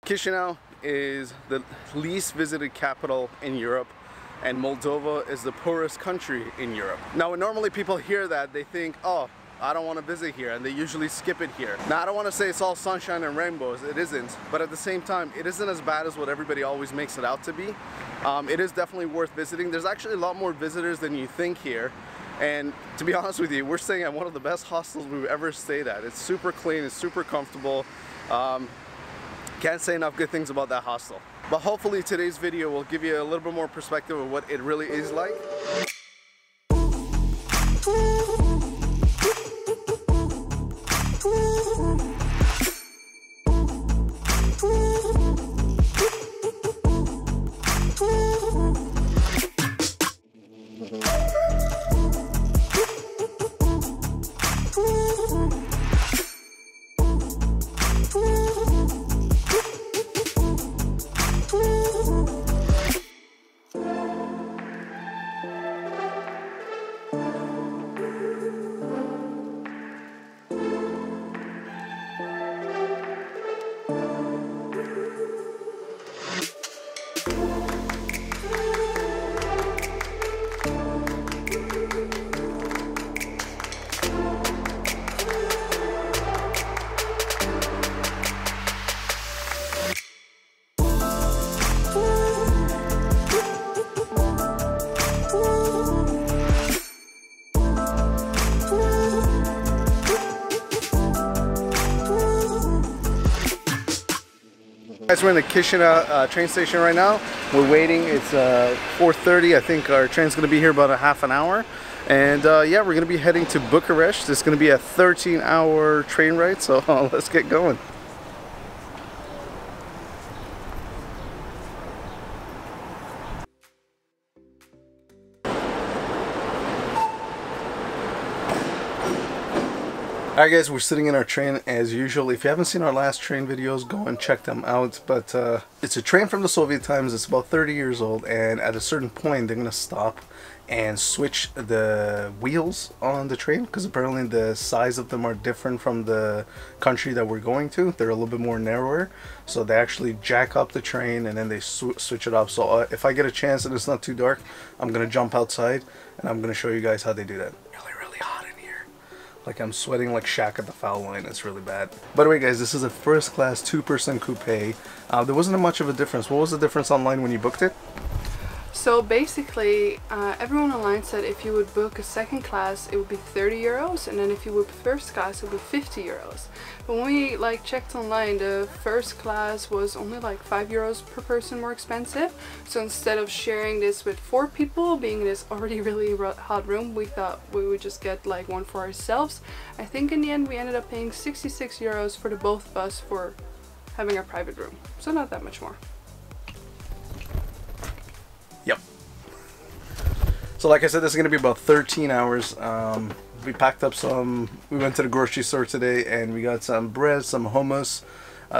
Chisinau is the least visited capital in Europe, and Moldova is the poorest country in Europe. Now, when normally people hear that, they think, oh, I don't want to visit here, and they usually skip it here. Now, I don't want to say it's all sunshine and rainbows, it isn't, but at the same time, it isn't as bad as what everybody always makes it out to be. It is definitely worth visiting. There's actually a lot more visitors than you think here, and to be honest with you, we're staying at one of the best hostels we've ever stayed at. It's super clean, it's super comfortable. Can't say enough good things about that hostel. But hopefully today's video will give you a little bit more perspective of what it really is like. Guys, we're in the Chisinau train station right now. We're waiting. It's 4:30. I think our train's going to be here about a half an hour. And yeah, we're going to be heading to Bucharest. It's going to be a 13-hour train ride, so let's get going. Alright guys, we're sitting in our train as usual. If you haven't seen our last train videos, go and check them out. But it's a train from the Soviet times. It's about 30 years old, and at a certain point they're going to stop and switch the wheels on the train, because apparently the size of them are different from the country that we're going to. They're a little bit more narrower, so they actually jack up the train and then they switch it up. So if I get a chance and it's not too dark, I'm going to jump outside and I'm going to show you guys how they do that. Really hot in here. Like, I'm sweating like Shaq at the foul line. It's really bad. By the way guys, this is a first class 2-person coupe. There wasn't much of a difference. What was the difference online when you booked it? So basically, everyone online said if you would book a second class, it would be 30 euros, and then if you would first class, it would be 50 euros. But when we checked online, the first class was only like 5 euros per person more expensive. So instead of sharing this with 4 people, being in this already really hot room, we thought we would just get like one for ourselves. I think in the end we ended up paying 66 euros for the both of us for having a private room. So not that much more. Yep. So like I said, this is going to be about 13 hours. We packed up we went to the grocery store today and we got some bread, some hummus,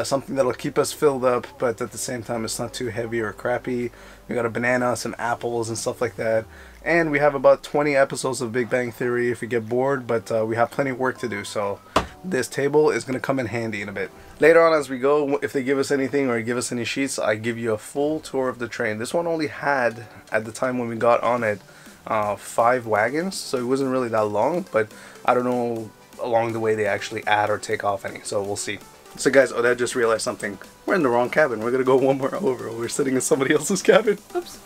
something that'll keep us filled up, but at the same time it's not too heavy or crappy. We got a banana, some apples and stuff like that. And we have about 20 episodes of Big Bang Theory if we get bored, but we have plenty of work to do, so this table is going to come in handy in a bit. Later on as we go, if they give us anything or give us any sheets, I give you a full tour of the train. This one only had, at the time when we got on it, 5 wagons, so it wasn't really that long, but I don't know along the way they actually add or take off any, so we'll see. So guys, I just realized something. We're in the wrong cabin. We're gonna go one more over. We're sitting in somebody else's cabin. Oops.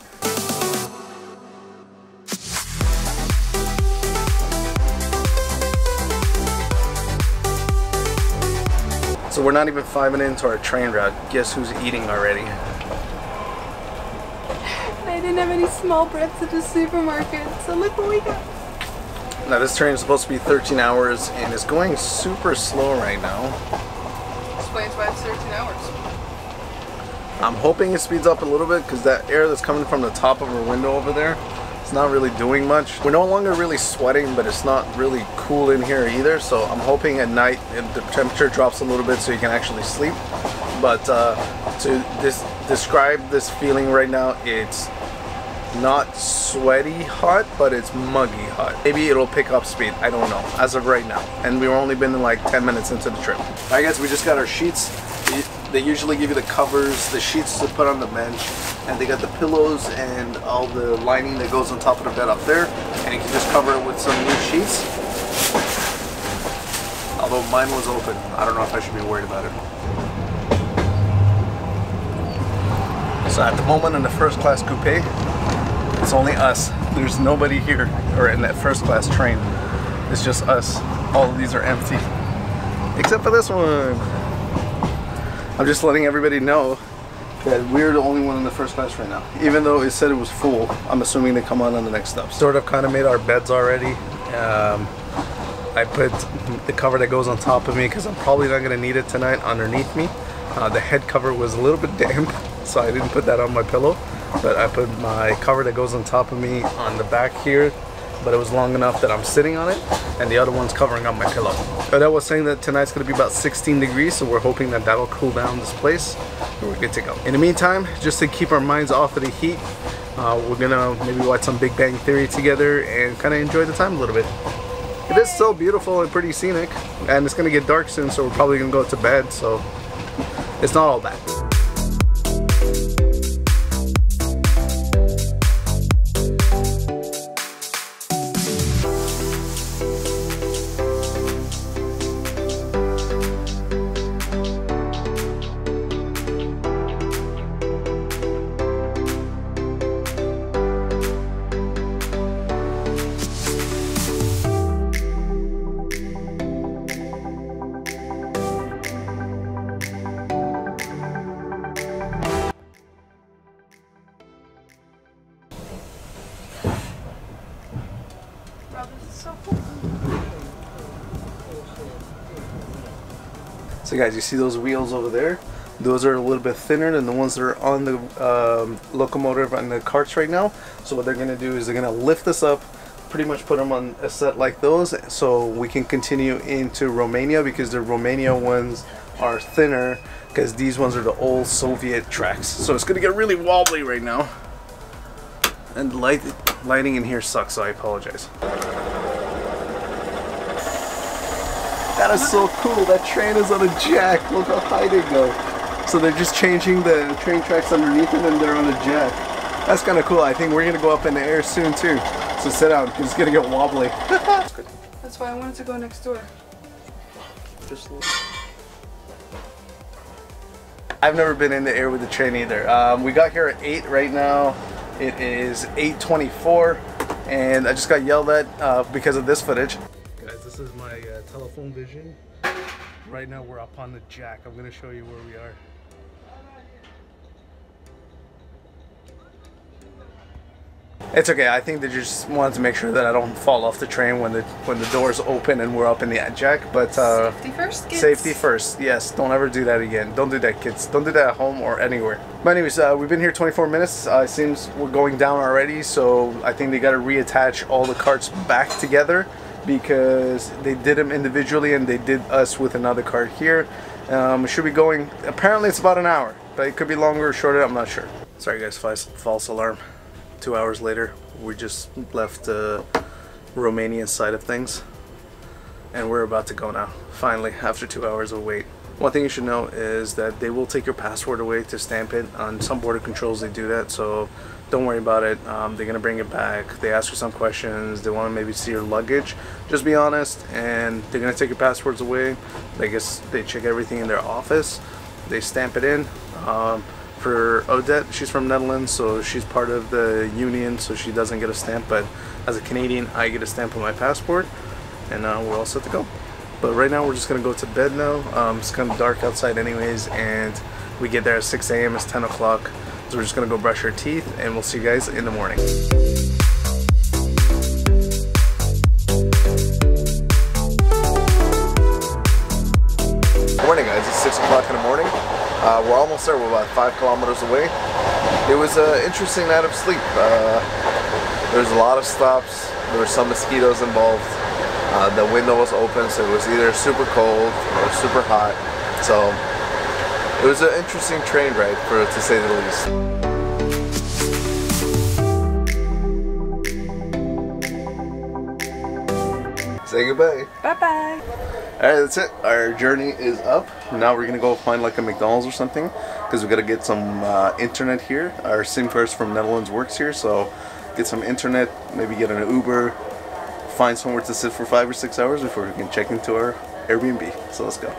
So we're not even 5 minutes into our train route. Guess who's eating already? They didn't have any small breads at the supermarket, so look what we got. Now this train is supposed to be 13 hours and it's going super slow right now. Explains why it's 13 hours. I'm hoping it speeds up a little bit because that air that's coming from the top of our window over there, it's not really doing much. We're no longer really sweating, but it's not really cool in here either, so I'm hoping at night the temperature drops a little bit so you can actually sleep. But to describe this feeling right now, it's not sweaty hot, but it's muggy hot. Maybe it'll pick up speed, I don't know, as of right now. And we've only been like 10 minutes into the trip. Alright guys, we just got our sheets. They usually give you the covers, the sheets to put on the bench, and they got the pillows and all the lining that goes on top of the bed up there, and you can just cover it with some new sheets. Although mine was open, I don't know if I should be worried about it. So at the moment in the first class coupe, it's only us. There's nobody here, or in that first class train. It's just us. All of these are empty, except for this one. I'm just letting everybody know that we're the only one in the first class right now. Even though it said it was full, I'm assuming they come on the next stop. Sort of kind of made our beds already. I put the cover that goes on top of me because I'm probably not going to need it tonight underneath me. The head cover was a little bit damp, so I didn't put that on my pillow. But I put my cover that goes on top of me on the back here, but it was long enough that I'm sitting on it, and the other one's covering up my pillow. But I was saying that tonight's going to be about 16 degrees, so we're hoping that that'll cool down this place, and we're good to go. In the meantime, just to keep our minds off of the heat, we're gonna maybe watch some Big Bang Theory together and kind of enjoy the time a little bit. It is so beautiful and pretty scenic, and it's gonna get dark soon, so we're probably gonna go to bed, so it's not all bad. So guys, you see those wheels over there? Those are a little bit thinner than the ones that are on the locomotive and the carts right now. So what they're gonna do is they're gonna lift this up, pretty much put them on a set like those, so we can continue into Romania, because the Romania ones are thinner, because these ones are the old Soviet tracks. So it's gonna get really wobbly right now. And the lighting in here sucks, so I apologize. That is so cool. That train is on a jack. Look how high they go. So they're just changing the train tracks underneath it, and they're on a jack. That's kind of cool. I think we're going to go up in the air soon too. So sit down, because it's going to get wobbly. That's why I wanted to go next door. Just a little. I've never been in the air with the train either. We got here at 8 right now. It is 8:24, and I just got yelled at because of this footage. Guys, this is my telephone vision. Right now we're up on the jack. I'm going to show you where we are. It's okay. I think they just wanted to make sure that I don't fall off the train when the doors open and we're up in the jack. But safety first, kids. Safety first. Yes. Don't ever do that again. Don't do that, kids. Don't do that at home or anywhere. But anyways, we've been here 24 minutes. It seems we're going down already. So I think they got to reattach all the carts back together, because they did them individually and they did us with another cart here. Should be going. Apparently it's about an hour, but it could be longer or shorter. I'm not sure. Sorry guys, false alarm. 2 hours later, we just left the Romanian side of things, and we're about to go now, finally, after 2 hours of wait. One thing you should know is that they will take your passport away to stamp it. On some border controls they do that, so don't worry about it. They're gonna bring it back. They ask you some questions. They want to maybe see your luggage. Just be honest, and they're gonna take your passports away. I guess they check everything in their office. They stamp it in. For Odette, she's from Netherlands, so she's part of the union, so she doesn't get a stamp, but as a Canadian, I get a stamp on my passport, and we're all set to go. But right now, we're just gonna go to bed now. It's kind of dark outside anyways, and we get there at 6 a.m., it's 10 o'clock, so we're just gonna go brush our teeth, and we'll see you guys in the morning. Good morning guys, it's 6 o'clock in the morning. We're almost there. We're about 5 kilometers away. It was an interesting night of sleep. There was a lot of stops. There were some mosquitoes involved. The window was open, so it was either super cold or super hot. So it was an interesting train ride, to say the least. So Say goodbye. Bye-bye. Alright, that's it. Our journey is up. Now we're gonna go find like a McDonald's or something because we gotta get some internet here. Our SIM cards from Netherlands works here, so get some internet, maybe get an Uber, find somewhere to sit for 5 or 6 hours before we can check into our Airbnb. So let's go.